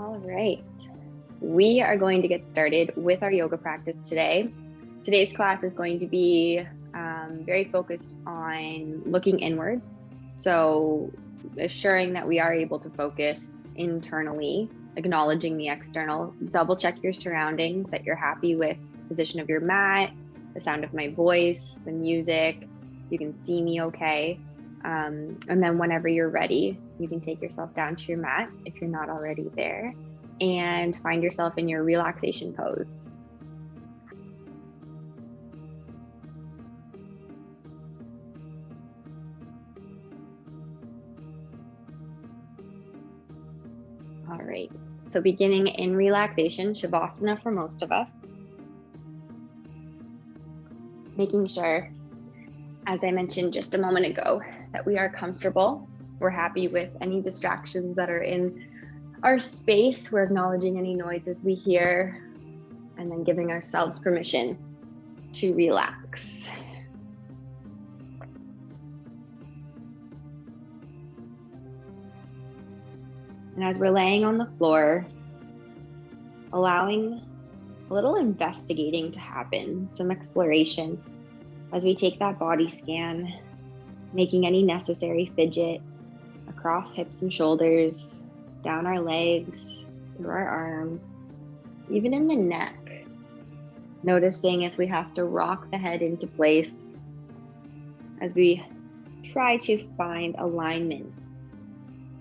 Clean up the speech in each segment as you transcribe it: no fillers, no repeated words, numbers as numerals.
All right, we are going to get started with our yoga practice today. Today's class is going to be very focused on looking inwards. So assuring that we are able to focus internally, acknowledging the external, double check your surroundings, that you're happy with the position of your mat, the sound of my voice, the music, you can see me okay. And then whenever you're ready, you can take yourself down to your mat if you're not already there and find yourself in your relaxation pose. All right, so beginning in Relaxation Shavasana for most of us, making sure, as I mentioned just a moment ago, that we are comfortable. We're happy with any distractions that are in our space. We're acknowledging any noises we hear and then giving ourselves permission to relax. And as we're laying on the floor, allowing a little investigating to happen, some exploration as we take that body scan, making any necessary fidget across hips and shoulders, down our legs, through our arms, even in the neck. Noticing if we have to rock the head into place as we try to find alignment,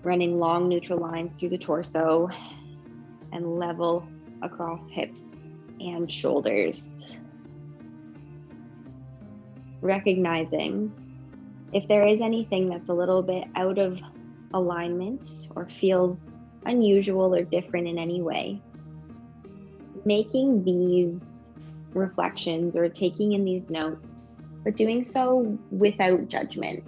running long neutral lines through the torso and level across hips and shoulders. Recognizing if there is anything that's a little bit out of alignment or feels unusual or different in any way, making these reflections or taking in these notes, but doing so without judgment,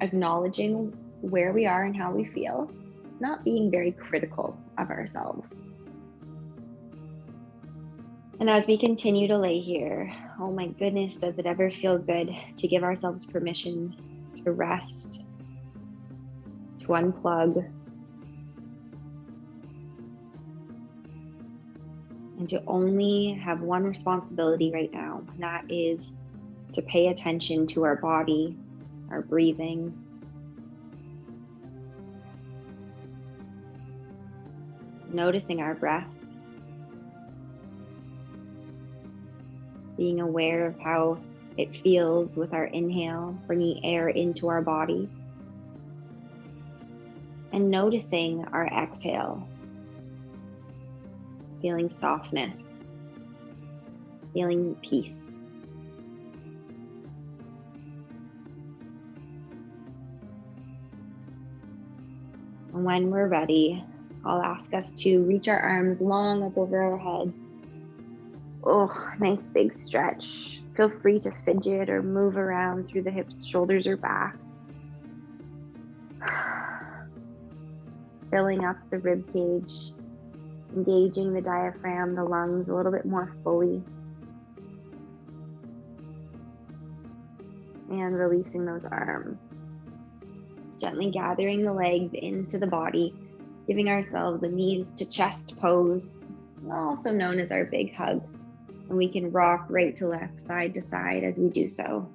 acknowledging where we are and how we feel, not being very critical of ourselves. And as we continue to lay here, oh my goodness, does it ever feel good to give ourselves permission to rest, to unplug, and to only have one responsibility right now, and that is to pay attention to our body, our breathing, noticing our breath, being aware of how it feels with our inhale, bringing air into our body, and noticing our exhale, feeling softness, feeling peace. And when we're ready, I'll ask us to reach our arms long up over our head. Oh, nice big stretch. Feel free to fidget or move around through the hips, shoulders, or back. Filling up the rib cage, engaging the diaphragm, the lungs a little bit more fully. And releasing those arms. Gently gathering the legs into the body, giving ourselves a knees to chest pose, also known as our big hug. And we can rock right to left, side to side as we do so.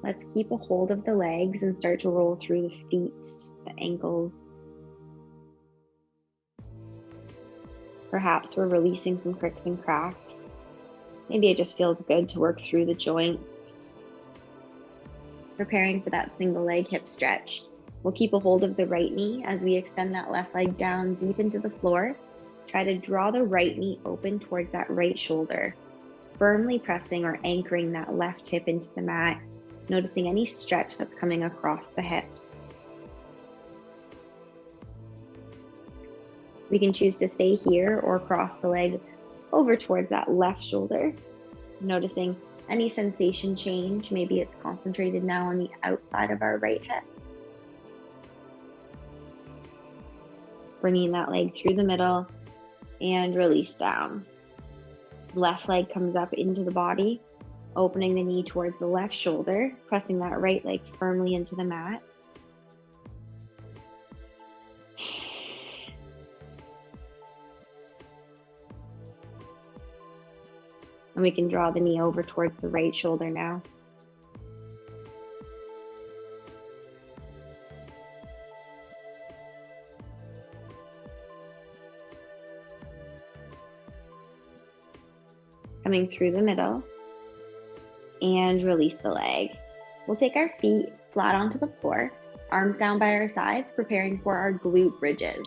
Let's keep a hold of the legs and start to roll through the feet, the ankles. Perhaps we're releasing some cricks and cracks. Maybe it just feels good to work through the joints. Preparing for that single leg hip stretch. We'll keep a hold of the right knee as we extend that left leg down deep into the floor. Try to draw the right knee open towards that right shoulder, firmly pressing or anchoring that left hip into the mat. Noticing any stretch that's coming across the hips. We can choose to stay here or cross the leg over towards that left shoulder, noticing Any sensation change, maybe it's concentrated now on the outside of our right hip. Bringing that leg through the middle and release down. Left leg comes up into the body, opening the knee towards the left shoulder, pressing that right leg firmly into the mat. And we can draw the knee over towards the right shoulder now. Coming through the middle and release the leg. We'll take our feet flat onto the floor, arms down by our sides, preparing for our glute bridges.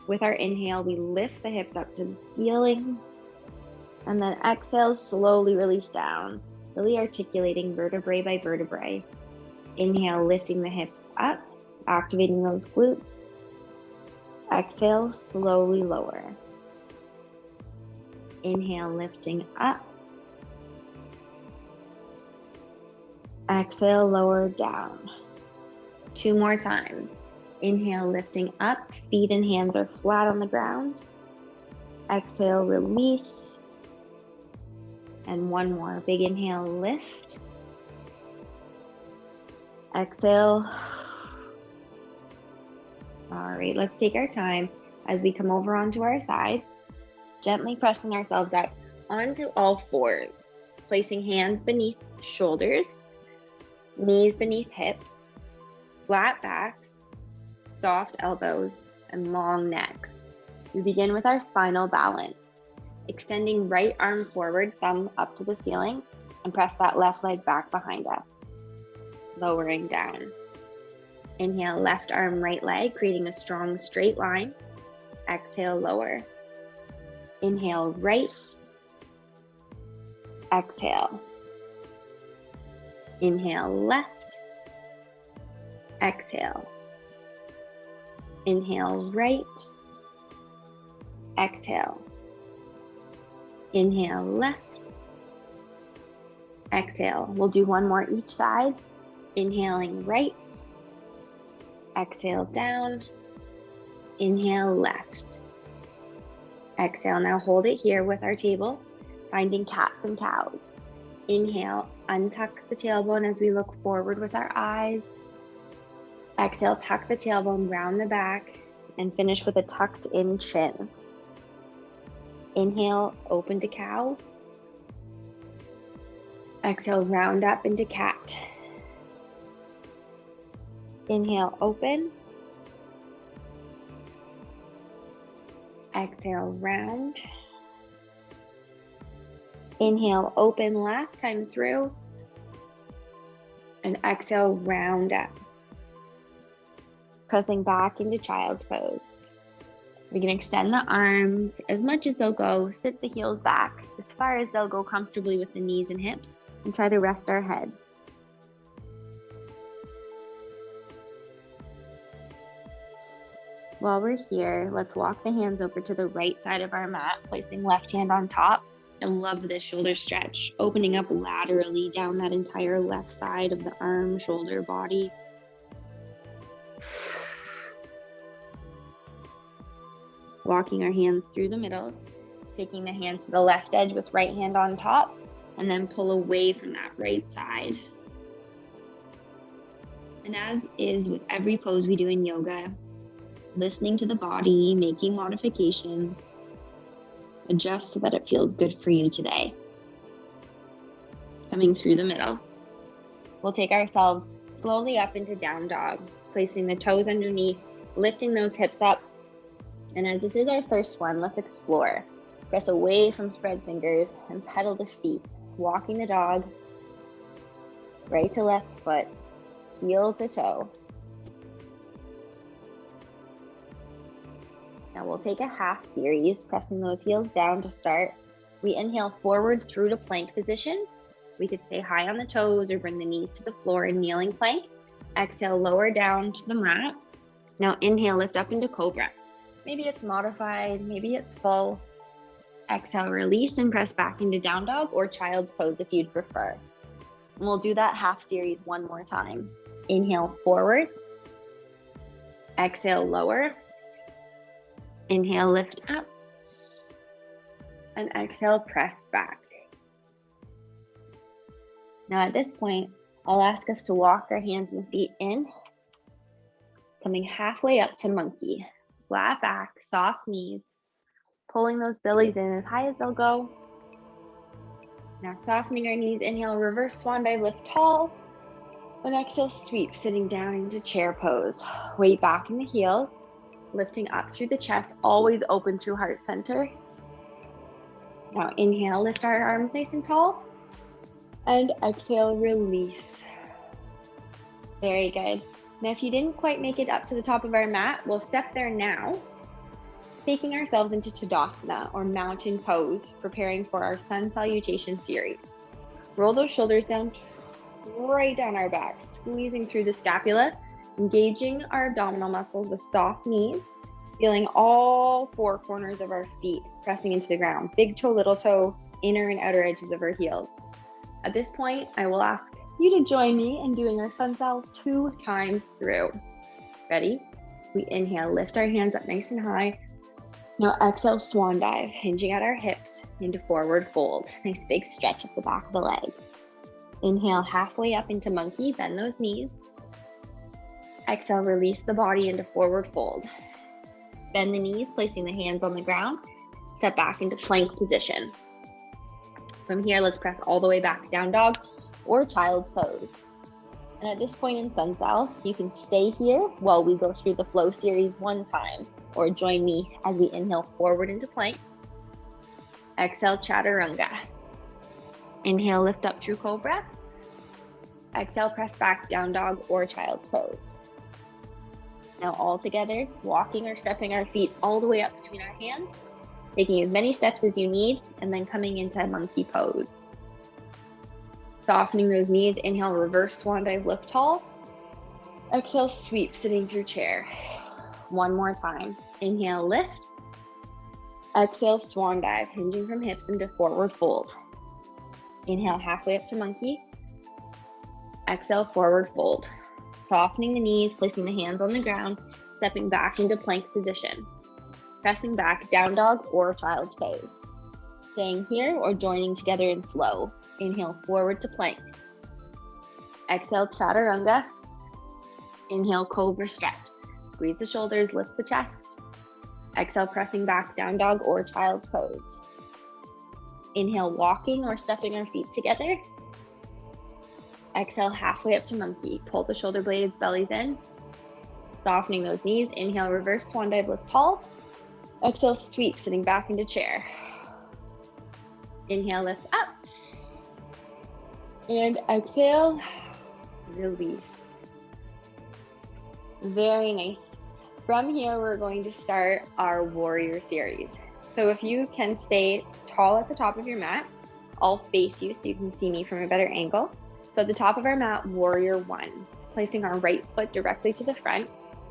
With our inhale, we lift the hips up to the ceiling, and then exhale, slowly release down, really articulating vertebrae by vertebrae. Inhale, lifting the hips up, activating those glutes. Exhale, slowly lower. Inhale, lifting up. Exhale, lower down. 2 more times. Inhale, lifting up, feet and hands are flat on the ground. Exhale, release. And 1 more. Big inhale, lift. Exhale. All right, let's take our time as we come over onto our sides, gently pressing ourselves up onto all fours, placing hands beneath shoulders, knees beneath hips, flat backs, soft elbows, and long necks. We begin with our spinal balance. Extending right arm forward, thumb up to the ceiling, and press that left leg back behind us. Lowering down. Inhale, left arm, right leg, creating a strong straight line. Exhale, lower. Inhale, right. Exhale. Inhale, left. Exhale. Inhale, right. Exhale. Inhale, left. Exhale. We'll do 1 more each side. Inhaling right. Exhale, down. Inhale, left. Exhale. Now hold it here with our table, finding cats and cows. Inhale, untuck the tailbone as we look forward with our eyes. Exhale, tuck the tailbone, round the back, and finish with a tucked in chin. Inhale, open to cow. Exhale, round up into cat. Inhale, open. Exhale, round. Inhale, open last time through. And exhale, round up. Pressing back into child's pose. We can extend the arms as much as they'll go, sit the heels back as far as they'll go comfortably with the knees and hips, and try to rest our head. While we're here, let's walk the hands over to the right side of our mat, placing left hand on top. I love this shoulder stretch, opening up laterally down that entire left side of the arm, shoulder, body. Walking our hands through the middle, taking the hands to the left edge with right hand on top, and then pull away from that right side. And as is with every pose we do in yoga, listening to the body, making modifications, adjust so that it feels good for you today. Coming through the middle. We'll take ourselves slowly up into down dog, placing the toes underneath, lifting those hips up. And as this is our first one, let's explore. Press away from spread fingers and pedal the feet, walking the dog, right to left foot, heel to toe. Now we'll take a half series, pressing those heels down to start. We inhale forward through to plank position. We could stay high on the toes or bring the knees to the floor in kneeling plank. Exhale, lower down to the mat. Now inhale, lift up into cobra. Maybe it's modified, maybe it's full. Exhale, release and press back into down dog or child's pose if you'd prefer. And we'll do that half series one more time. Inhale, forward. Exhale, lower. Inhale, lift up. And exhale, press back. Now at this point, I'll ask us to walk our hands and feet in, coming halfway up to monkey. Flat back, soft knees, pulling those bellies in as high as they'll go. Now softening our knees, inhale, reverse swan dive, lift tall. And exhale, sweep, sitting down into chair pose. Weight back in the heels, lifting up through the chest, always open through heart center. Now inhale, lift our arms nice and tall. And exhale, release. Very good. Now if you didn't quite make it up to the top of our mat, we'll step there now, taking ourselves into Tadasana or mountain pose, preparing for our sun salutation series. Roll those shoulders down, right down our back, squeezing through the scapula, engaging our abdominal muscles with soft knees, feeling all four corners of our feet pressing into the ground, big toe, little toe, inner and outer edges of our heels. At this point, I will ask you to join me in doing our sun sal 2 times through. Ready? We inhale, lift our hands up nice and high. Now exhale, swan dive, hinging at our hips into forward fold. Nice big stretch at the back of the legs. Inhale, halfway up into monkey, bend those knees. Exhale, release the body into forward fold. Bend the knees, placing the hands on the ground. Step back into plank position. From here, let's press all the way back, down dog or child's pose. And at this point in sun sal, you can stay here while we go through the flow series one time, or join me as we inhale forward into plank. Exhale, chaturanga. Inhale, lift up through cobra. Exhale, press back, down dog or child's pose. Now all together, walking or stepping our feet all the way up between our hands, taking as many steps as you need, and then coming into monkey pose. Softening those knees, inhale, reverse swan dive, lift tall. Exhale, sweep, sitting through chair. One more time. Inhale, lift. Exhale, swan dive, hinging from hips into forward fold. Inhale, halfway up to monkey. Exhale, forward fold. Softening the knees, placing the hands on the ground, stepping back into plank position. Pressing back, down dog or child's pose. Staying here or joining together in flow. Inhale, forward to plank. Exhale, chaturanga. Inhale, cobra stretch. Squeeze the shoulders, lift the chest. Exhale, pressing back, down dog or child's pose. Inhale, walking or stepping our feet together. Exhale, halfway up to monkey. Pull the shoulder blades, bellies in. Softening those knees. Inhale, reverse swan dive, lift tall. Exhale, sweep, sitting back into chair. Inhale, lift up. And exhale, release. Very nice. From here, we're going to start our warrior series. So if you can stay tall at the top of your mat, I'll face you so you can see me from a better angle. So at the top of our mat, warrior one, placing our right foot directly to the front.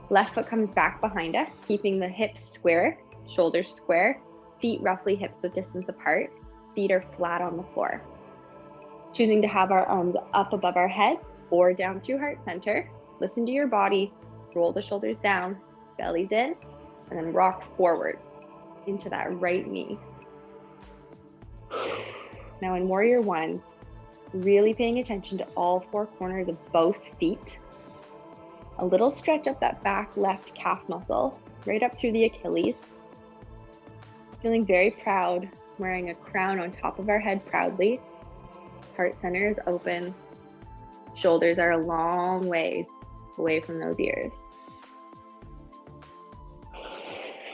Left foot comes back behind us, keeping the hips square, shoulders square, feet roughly hips width distance apart. Feet are flat on the floor. Choosing to have our arms up above our head or down through heart center. Listen to your body, roll the shoulders down, bellies in, and then rock forward into that right knee. Now in warrior one, really paying attention to all four corners of both feet. A little stretch up that back left calf muscle, right up through the Achilles. Feeling very proud, wearing a crown on top of our head proudly. Heart center is open. Shoulders are a long ways away from those ears.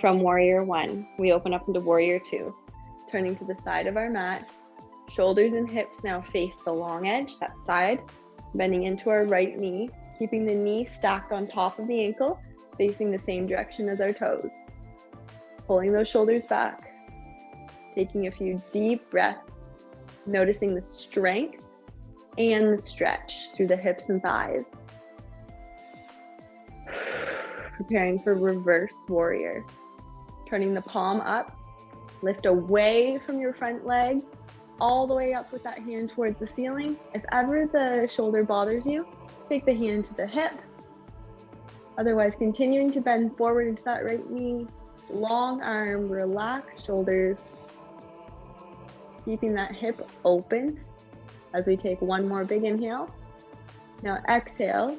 From warrior one, we open up into warrior two, turning to the side of our mat. Shoulders and hips now face the long edge, that side, bending into our right knee, keeping the knee stacked on top of the ankle, facing the same direction as our toes. Pulling those shoulders back, taking a few deep breaths, noticing the strength and the stretch through the hips and thighs. Preparing for reverse warrior. Turning the palm up, Lift away from your front leg, all the way up with that hand towards the ceiling. If ever the shoulder bothers you, take the hand to the hip. Otherwise, continuing to bend forward into that right knee, long arm, relaxed shoulders, keeping that hip open as we take one more big inhale. Now exhale,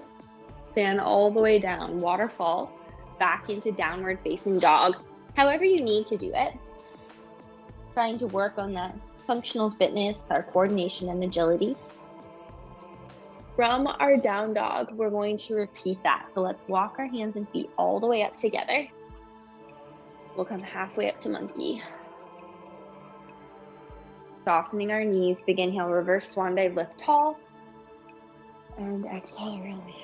fan all the way down, waterfall, back into downward facing dog. However you need to do it. Trying to work on that functional fitness, our coordination and agility. From our down dog, we're going to repeat that. So let's walk our hands and feet all the way up together. We'll come halfway up to monkey. Softening our knees, big inhale, reverse swan dive, lift tall. And exhale, release.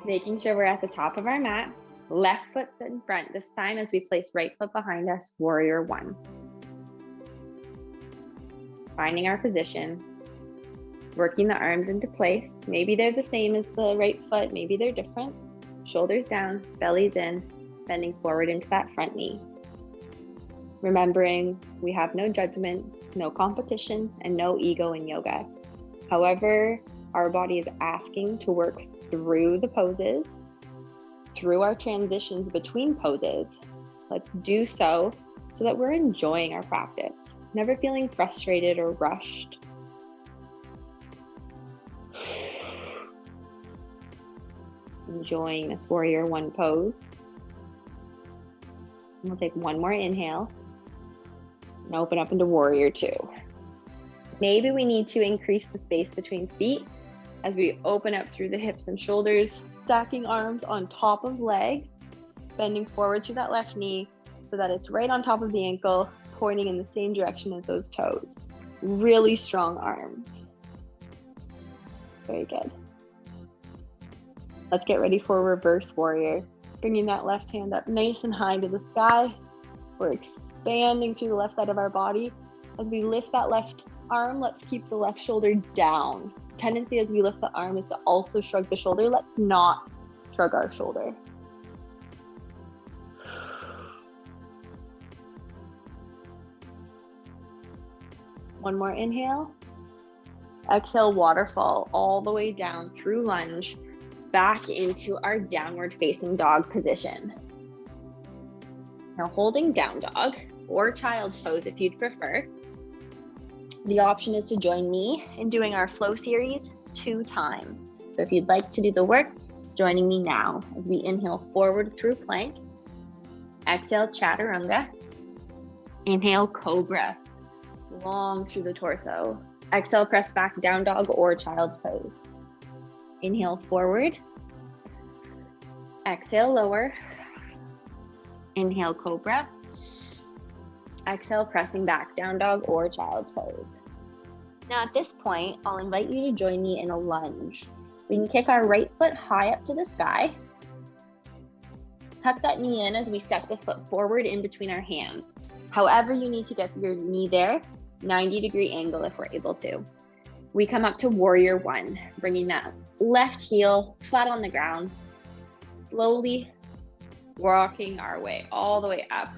Making sure we're at the top of our mat. Left foot's in front. This time as we place right foot behind us, warrior one. Finding our position. Working the arms into place. Maybe they're the same as the right foot, maybe they're different. Shoulders down, belly's in, bending forward into that front knee. Remembering we have no judgment, no competition, and no ego in yoga. However, our body is asking to work through the poses, through our transitions between poses. Let's do so that we're enjoying our practice, never feeling frustrated or rushed. Enjoying this warrior one pose. We'll take one more inhale and open up into warrior two. Maybe we need to increase the space between feet as we open up through the hips and shoulders, stacking arms on top of legs, bending forward through that left knee so that it's right on top of the ankle, pointing in the same direction as those toes. Really strong arms. Very good. Let's get ready for reverse warrior. Bringing that left hand up nice and high to the sky. We're expanding through the left side of our body. As we lift that left arm, let's keep the left shoulder down. Tendency as we lift the arm is to also shrug the shoulder. Let's not shrug our shoulder. One more inhale. Exhale, waterfall all the way down through lunge, back into our downward facing dog position. Now holding down dog or child's pose if you'd prefer. The option is to join me in doing our flow series 2 times. So if you'd like to do the work, joining me now as we inhale forward through plank. Exhale, chaturanga. Inhale, cobra, long through the torso. Exhale, press back, down dog or child's pose. Inhale, forward. Exhale, lower. Inhale, cobra. Exhale, pressing back, down dog or child's pose. Now at this point, I'll invite you to join me in a lunge. We can kick our right foot high up to the sky. Tuck that knee in as we step the foot forward in between our hands. However you need to get your knee there, 90-degree angle if we're able to. We come up to warrior one, bringing that left heel flat on the ground, slowly walking our way all the way up.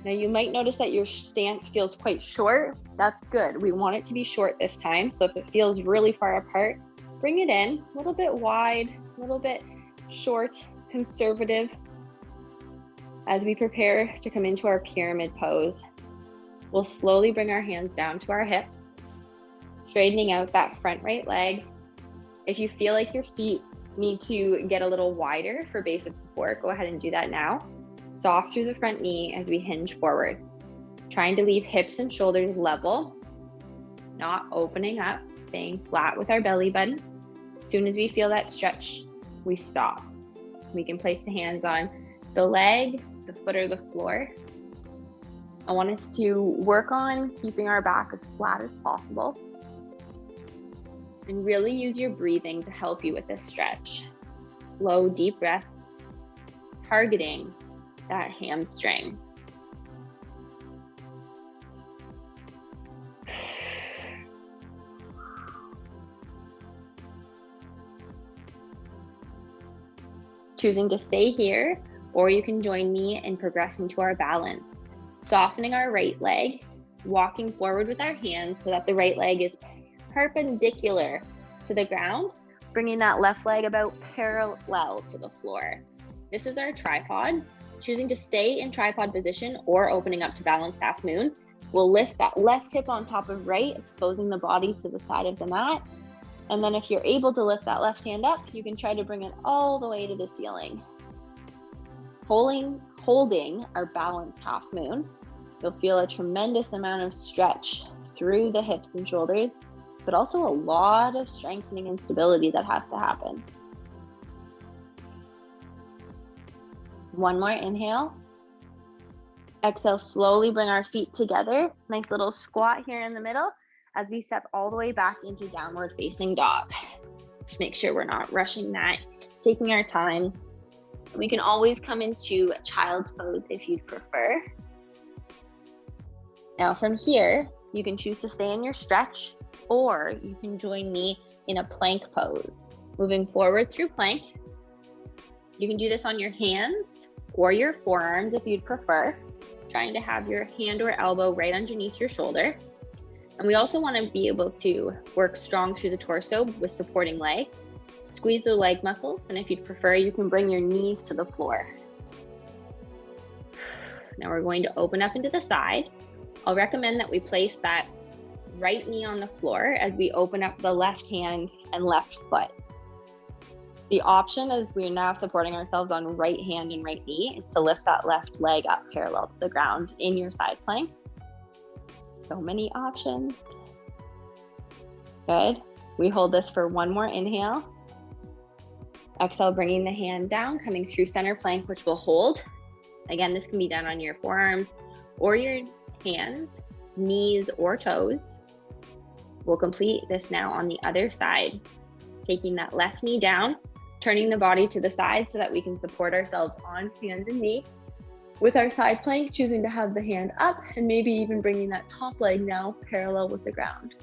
Now you might notice that your stance feels quite short. That's good. We want it to be short this time. So if it feels really far apart, bring it in a little bit wide, a little bit short, conservative as we prepare to come into our pyramid pose. We'll slowly bring our hands down to our hips, straightening out that front right leg. If you feel like your feet need to get a little wider for base of support, go ahead and do that now. Soft through the front knee as we hinge forward. Trying to leave hips and shoulders level, not opening up, staying flat with our belly button. As soon as we feel that stretch, we stop. We can place the hands on the leg, the foot, or the floor. I want us to work on keeping our back as flat as possible. And really use your breathing to help you with this stretch. Slow, deep breaths, targeting that hamstring. Choosing to stay here or you can join me in progressing to our balance. Softening our right leg, walking forward with our hands so that the right leg is perpendicular to the ground, bringing that left leg about parallel to the floor. This is our tripod. Choosing to stay in tripod position or opening up to balanced half moon, we'll lift that left hip on top of right, exposing the body to the side of the mat. And then if you're able to lift that left hand up, you can try to bring it all the way to the ceiling. Holding our balanced half moon, you'll feel a tremendous amount of stretch through the hips and shoulders, but also a lot of strengthening and stability that has to happen. One more inhale. Exhale, slowly bring our feet together. Nice little squat here in the middle as we step all the way back into downward facing dog. Just make sure we're not rushing that, taking our time. We can always come into child's pose if you'd prefer. Now from here, you can choose to stay in your stretch, or you can join me in a plank pose. Moving forward through plank. You can do this on your hands or your forearms if you'd prefer, trying to have your hand or elbow right underneath your shoulder. And we also want to be able to work strong through the torso with supporting legs. Squeeze the leg muscles, and if you'd prefer, you can bring your knees to the floor. Now we're going to open up into the side. I'll recommend that we place that right knee on the floor as we open up the left hand and left foot. The option, as we're now supporting ourselves on right hand and right knee, is to lift that left leg up parallel to the ground in your side plank. So many options. Good. We hold this for one more inhale. Exhale, bringing the hand down, coming through center plank, which we'll hold. Again, this can be done on your forearms or your hands, knees or toes. We'll complete this now on the other side, taking that left knee down, turning the body to the side so that we can support ourselves on hands and knee. With our side plank, choosing to have the hand up and maybe even bringing that top leg now parallel with the ground.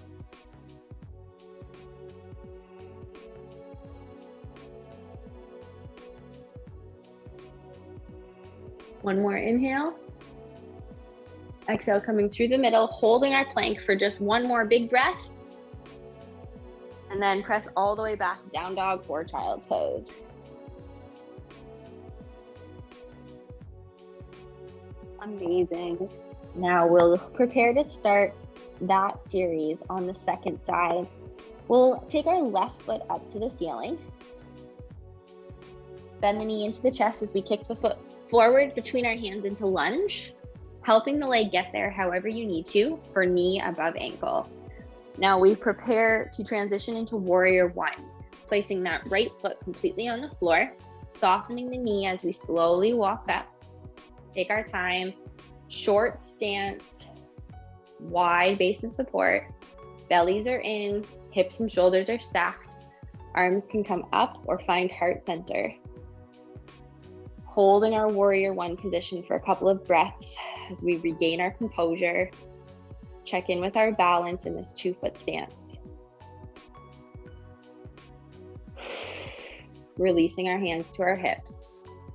One more inhale. Exhale, coming through the middle, holding our plank for just one more big breath. And then press all the way back, down dog for child's pose. Amazing. Now we'll prepare to start that series on the second side. We'll take our left foot up to the ceiling. Bend the knee into the chest as we kick the foot forward between our hands into lunge, helping the leg get there however you need to for knee above ankle. Now we prepare to transition into warrior one, placing that right foot completely on the floor, softening the knee as we slowly walk up. Take our time, short stance, wide base of support, bellies are in, hips and shoulders are stacked, arms can come up or find heart center. Holding our warrior one position for a couple of breaths as we regain our composure. Check in with our balance in this 2-foot stance. Releasing our hands to our hips,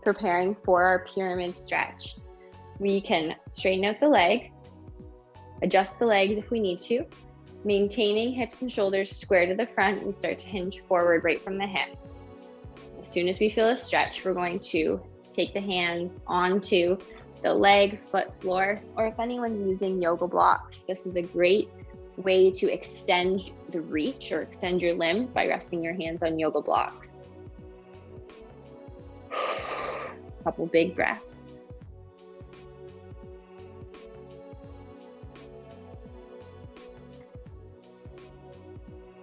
preparing for our pyramid stretch. We can straighten out the legs, adjust the legs if we need to, maintaining hips and shoulders square to the front. We start to hinge forward right from the hip. As soon as we feel a stretch, we're going to take the hands onto the leg, foot, floor, or if anyone's using yoga blocks, this is a great way to extend the reach or extend your limbs by resting your hands on yoga blocks. Couple big breaths.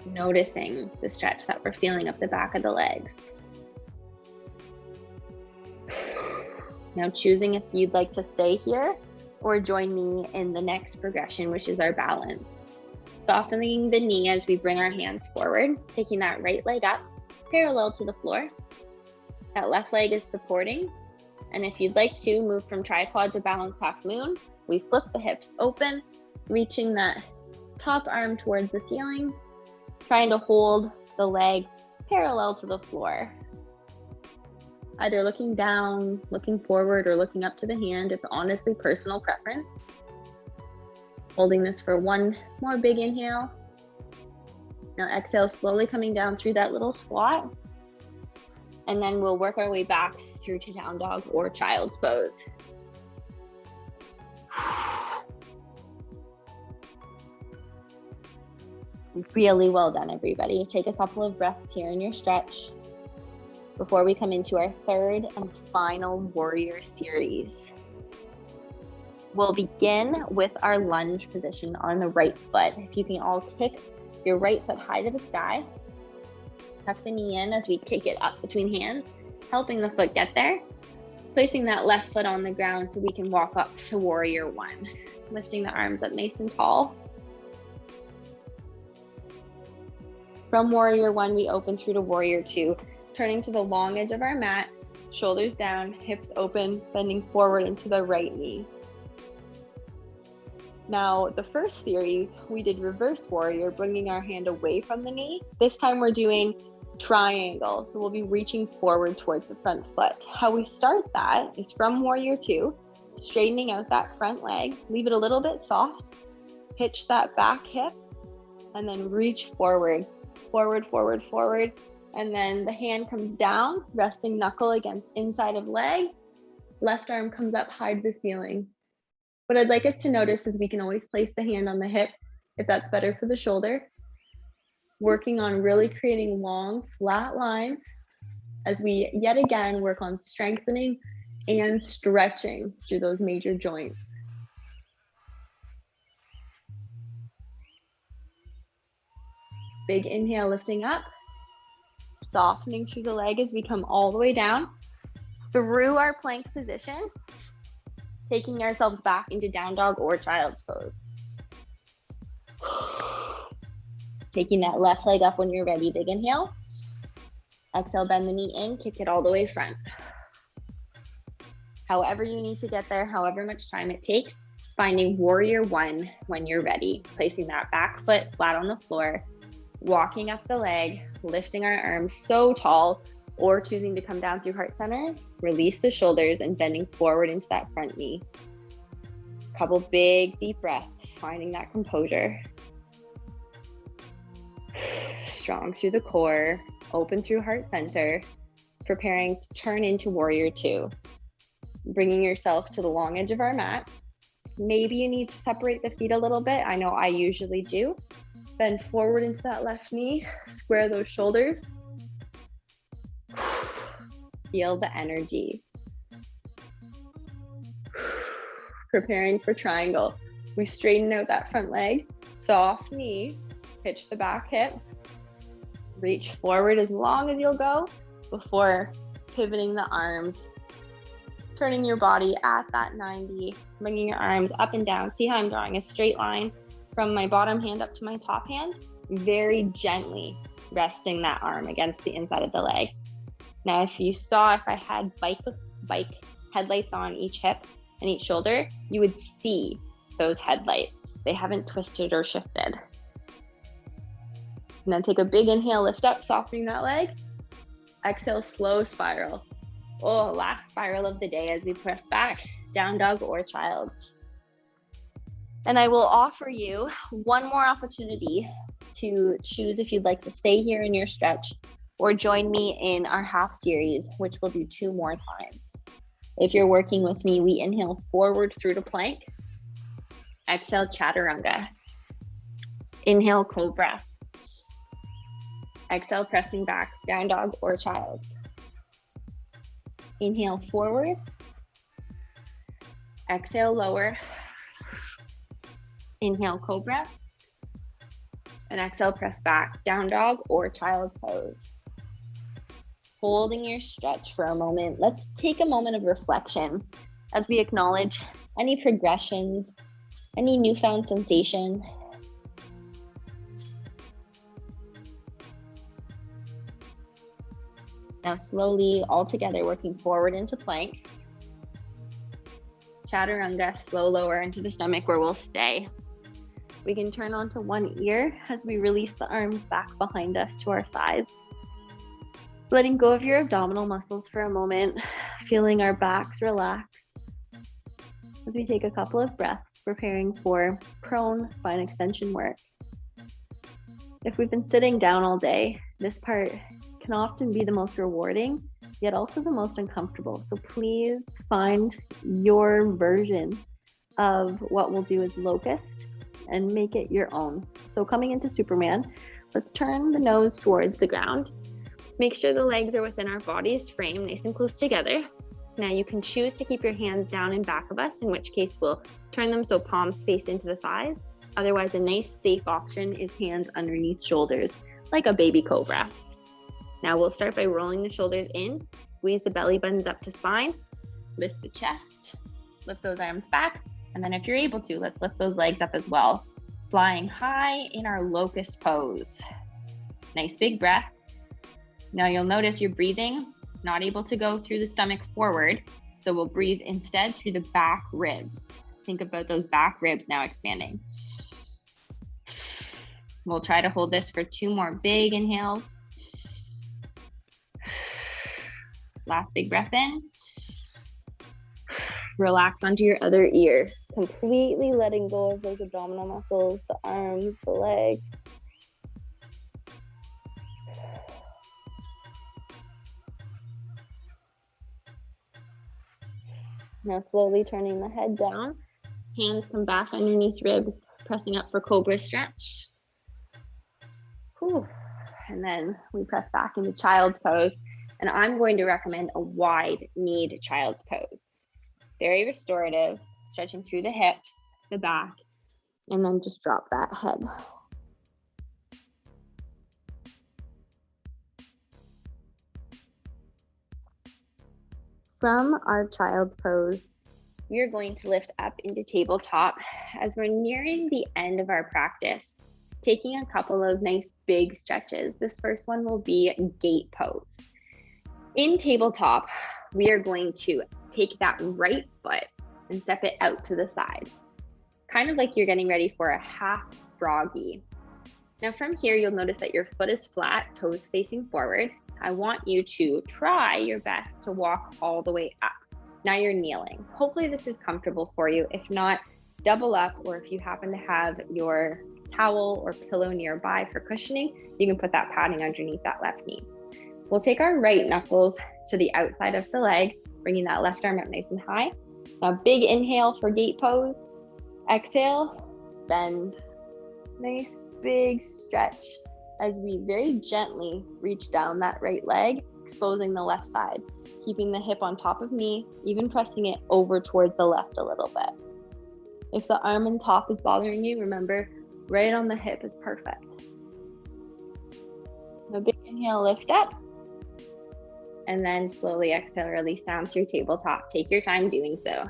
Noticing the stretch that we're feeling up the back of the legs. Now choosing if you'd like to stay here or join me in the next progression, which is our balance. Softening the knee as we bring our hands forward, taking that right leg up, parallel to the floor. That left leg is supporting. And if you'd like to move from tripod to balanced half moon, we flip the hips open, reaching that top arm towards the ceiling, trying to hold the leg parallel to the floor. either looking down, looking forward, or looking up to the hand. It's honestly personal preference. Holding this for one more big inhale. Now exhale, slowly coming down through that little squat. And then we'll work our way back through to down dog or child's pose. Really well done, everybody. Take a couple of breaths here in your stretch before we come into our third and final warrior series. We'll begin with our lunge position on the right foot. If you can all kick your right foot high to the sky, tuck the knee in as we kick it up between hands, helping the foot get there. Placing that left foot on the ground so we can walk up to warrior one. Lifting the arms up nice and tall. From warrior one, we open through to warrior two, turning to the long edge of our mat, shoulders down, hips open, bending forward into the right knee. Now, the first series, we did reverse warrior, bringing our hand away from the knee. This time we're doing triangle, so we'll be reaching forward towards the front foot. How we start that is from warrior two, straightening out that front leg, leave it a little bit soft, hitch that back hip, and then reach forward, forward, forward, forward. And then the hand comes down, resting knuckle against inside of leg, left arm comes up high to the ceiling. What I'd like us to notice is we can always place the hand on the hip if that's better for the shoulder. Working on really creating long, flat lines as we yet again work on strengthening and stretching through those major joints. Big inhale, lifting up, softening through the leg as we come all the way down through our plank position, taking ourselves back into down dog or child's pose. Taking that left leg up when you're ready, big inhale. Exhale, bend the knee in, kick it all the way front. However you need to get there, however much time it takes, finding warrior one when you're ready. Placing that back foot flat on the floor, walking up the leg, lifting our arms so tall, or choosing to come down through heart center, release the shoulders and bending forward into that front knee. Couple big deep breaths, finding that composure. Strong through the core, open through heart center, preparing to turn into warrior two. Bringing yourself to the long edge of our mat. Maybe you need to separate the feet a little bit. I know I usually do. Bend forward into that left knee, square those shoulders. Feel the energy. Preparing for triangle. We straighten out that front leg, soft knee, hitch the back hip, reach forward as long as you'll go before pivoting the arms, turning your body at that 90, bringing your arms up and down. See how I'm drawing a straight line from my bottom hand up to my top hand, very gently resting that arm against the inside of the leg. Now, if you saw, if I had bike headlights on each hip and each shoulder, you would see those headlights. They haven't twisted or shifted. And then take a big inhale, lift up, softening that leg. Exhale, slow spiral. Oh, last spiral of the day as we press back, down dog or child's. And I will offer you one more opportunity to choose if you'd like to stay here in your stretch or join me in our half series, which we'll do 2 more times. If you're working with me, we inhale forward through to plank. Exhale, chaturanga. Inhale, cobra. Exhale, pressing back, down dog or child's. Inhale, forward. Exhale, lower. Inhale, cobra. And exhale, press back, down dog or child's pose. Holding your stretch for a moment. Let's take a moment of reflection as we acknowledge any progressions, any newfound sensation. Now slowly, all together, working forward into plank. Chaturanga, slow lower into the stomach where we'll stay. We can turn onto one ear as we release the arms back behind us to our sides. Letting go of your abdominal muscles for a moment, feeling our backs relax as we take a couple of breaths, preparing for prone spine extension work. If we've been sitting down all day, this part can often be the most rewarding, yet also the most uncomfortable. So please find your version of what we'll do as locust and make it your own. So coming into Superman, let's turn the nose towards the ground. Make sure the legs are within our body's frame, nice and close together. Now you can choose to keep your hands down in back of us, in which case we'll turn them so palms face into the thighs. Otherwise, a nice safe option is hands underneath shoulders, like a baby cobra. Now we'll start by rolling the shoulders in, squeeze the belly buttons up to spine, lift the chest, lift those arms back, and then if you're able to, let's lift those legs up as well, flying high in our locust pose. Nice big breath. Now you'll notice you're breathing, not able to go through the stomach forward, so we'll breathe instead through the back ribs. Think about those back ribs now expanding. We'll try to hold this for 2 more big inhales. Last big breath in. Relax onto your other ear, completely letting go of those abdominal muscles, the arms, the legs. Now slowly turning the head down, hands come back underneath ribs, pressing up for cobra stretch. Whew. And then we press back into child's pose. And I'm going to recommend a wide kneed child's pose. Very restorative, stretching through the hips, the back, and then just drop that head. From our child's pose, we are going to lift up into tabletop as we're nearing the end of our practice, taking a couple of nice big stretches. This first one will be gate pose. In tabletop, we are going to take that right foot and step it out to the side, kind of like you're getting ready for a half froggy. Now from here, you'll notice that your foot is flat, toes facing forward. I want you to try your best to walk all the way up. Now you're kneeling. Hopefully this is comfortable for you. If not, double up, or if you happen to have your towel or pillow nearby for cushioning, you can put that padding underneath that left knee. We'll take our right knuckles to the outside of the leg, bringing that left arm up nice and high. Now big inhale for gate pose. Exhale, bend. Nice big stretch as we very gently reach down that right leg, exposing the left side, keeping the hip on top of knee, even pressing it over towards the left a little bit. If the arm and top is bothering you, remember, right on the hip is perfect. A big inhale, lift up, and then slowly exhale, release down through tabletop. Take your time doing so.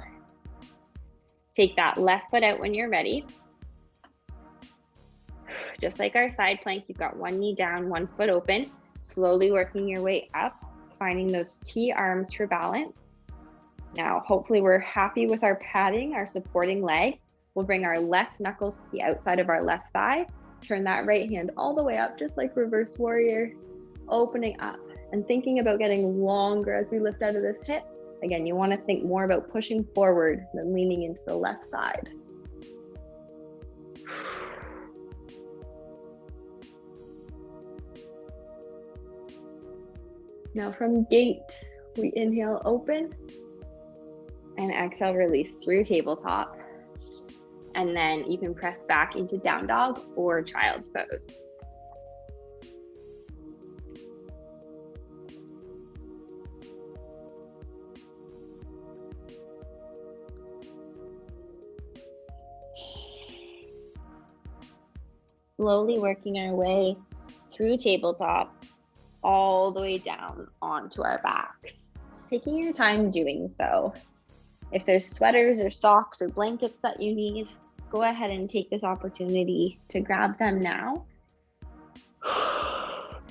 Take that left foot out when you're ready. Just like our side plank, you've got one knee down, one foot open, slowly working your way up, finding those T arms for balance. Now, hopefully we're happy with our padding, our supporting leg. We'll bring our left knuckles to the outside of our left thigh, turn that right hand all the way up, just like reverse warrior, opening up and thinking about getting longer as we lift out of this hip. Again, you want to think more about pushing forward than leaning into the left side. Now from gate, we inhale, open, and exhale, release through tabletop. And then you can press back into down dog or child's pose. Slowly working our way through tabletop, all the way down onto our backs. Taking your time doing so. If there's sweaters or socks or blankets that you need, go ahead and take this opportunity to grab them now.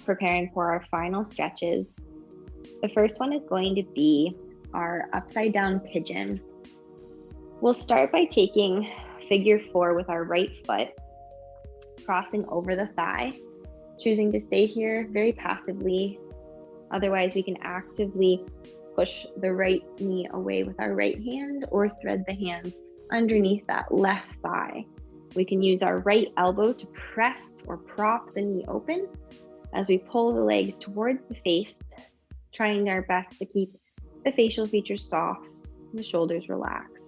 Preparing for our final stretches. The first one is going to be our upside down pigeon. We'll start by taking figure 4 with our right foot, crossing over the thigh, choosing to stay here very passively, Otherwise, we can actively push the right knee away with our right hand or thread the hand underneath that left thigh. We can use our right elbow to press or prop the knee open as we pull the legs towards the face, trying our best to keep the facial features soft and the shoulders relaxed.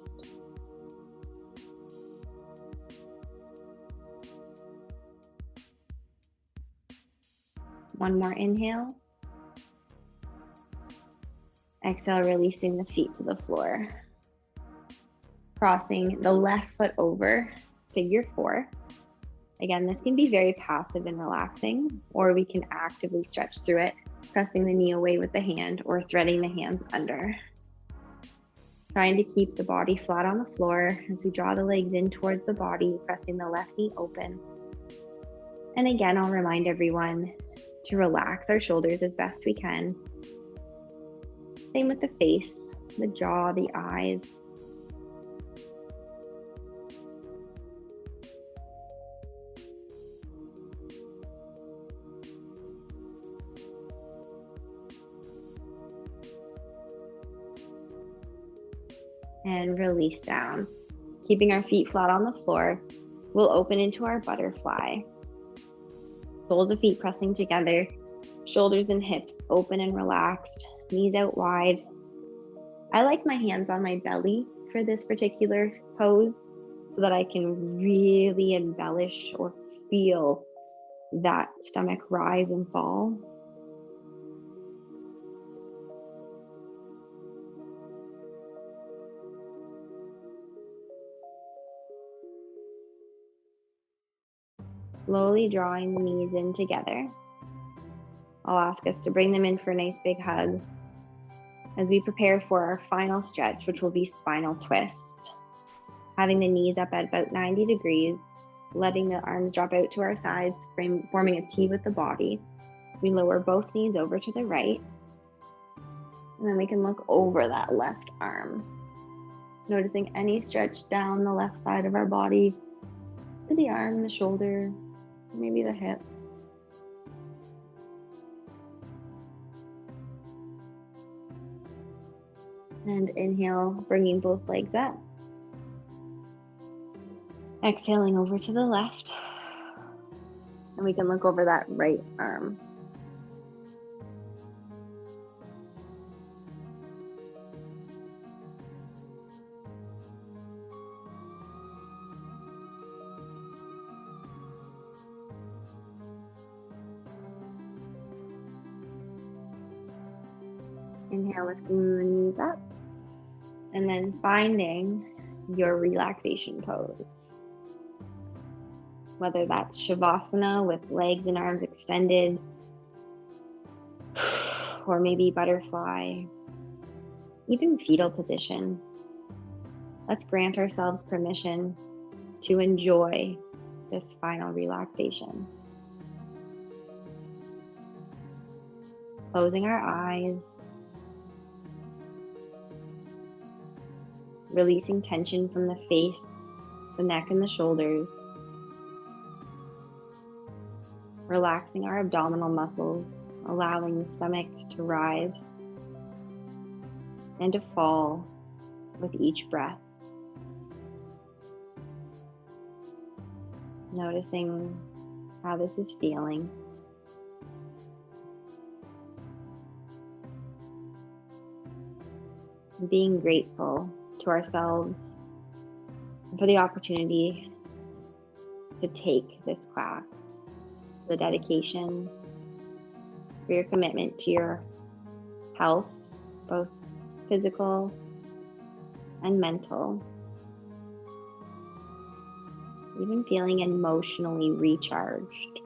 One more inhale. Exhale, releasing the feet to the floor. Crossing the left foot over, figure four. Again, this can be very passive and relaxing, or we can actively stretch through it, pressing the knee away with the hand or threading the hands under. Trying to keep the body flat on the floor as we draw the legs in towards the body, pressing the left knee open. And again, I'll remind everyone to relax our shoulders as best we can. Same with the face, the jaw, the eyes. And release down. Keeping our feet flat on the floor, we'll open into our butterfly. Soles of feet pressing together, shoulders and hips open and relaxed, knees out wide. I like my hands on my belly for this particular pose so that I can really embellish or feel that stomach rise and fall. Slowly drawing the knees in together. I'll ask us to bring them in for a nice big hug as we prepare for our final stretch, which will be spinal twist. Having the knees up at about 90 degrees, letting the arms drop out to our sides, forming a T with the body. We lower both knees over to the right, and then we can look over that left arm. Noticing any stretch down the left side of our body, to the arm, the shoulder, maybe the hip. And inhale, bringing both legs up. Exhaling over to the left. And we can look over that right arm. Inhale, lifting the knees up. And then finding your relaxation pose. Whether that's Shavasana with legs and arms extended, or maybe butterfly, even fetal position. Let's grant ourselves permission to enjoy this final relaxation. Closing our eyes. Releasing tension from the face, the neck, and the shoulders. Relaxing our abdominal muscles, allowing the stomach to rise and to fall with each breath. Noticing how this is feeling. Being grateful to ourselves for the opportunity to take this class, the dedication, for your commitment to your health, both physical and mental, even feeling emotionally recharged.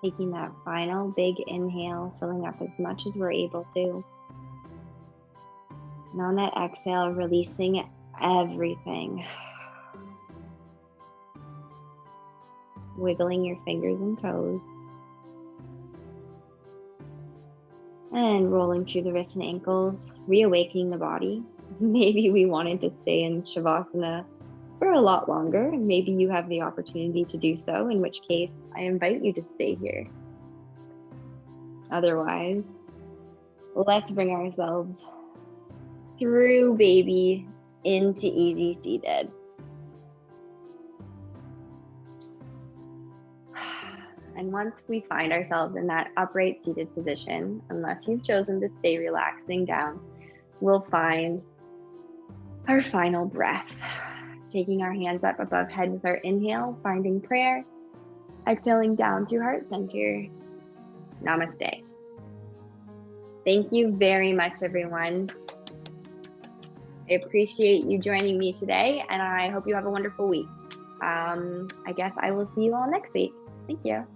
Taking that final big inhale, filling up as much as we're able to. And on that exhale, releasing everything. Wiggling your fingers and toes. And rolling through the wrists and ankles, reawakening the body. Maybe we wanted to stay in Shavasana for a lot longer. Maybe you have the opportunity to do so, in which case I invite you to stay here. Otherwise, let's bring ourselves through baby into easy seated. And once we find ourselves in that upright seated position, unless you've chosen to stay relaxing down, we'll find our final breath. Taking our hands up above head with our inhale, finding prayer. Exhaling down through heart center. Namaste. Thank you very much, everyone. I appreciate you joining me today, and I hope you have a wonderful week. I guess I will see you all next week. Thank you.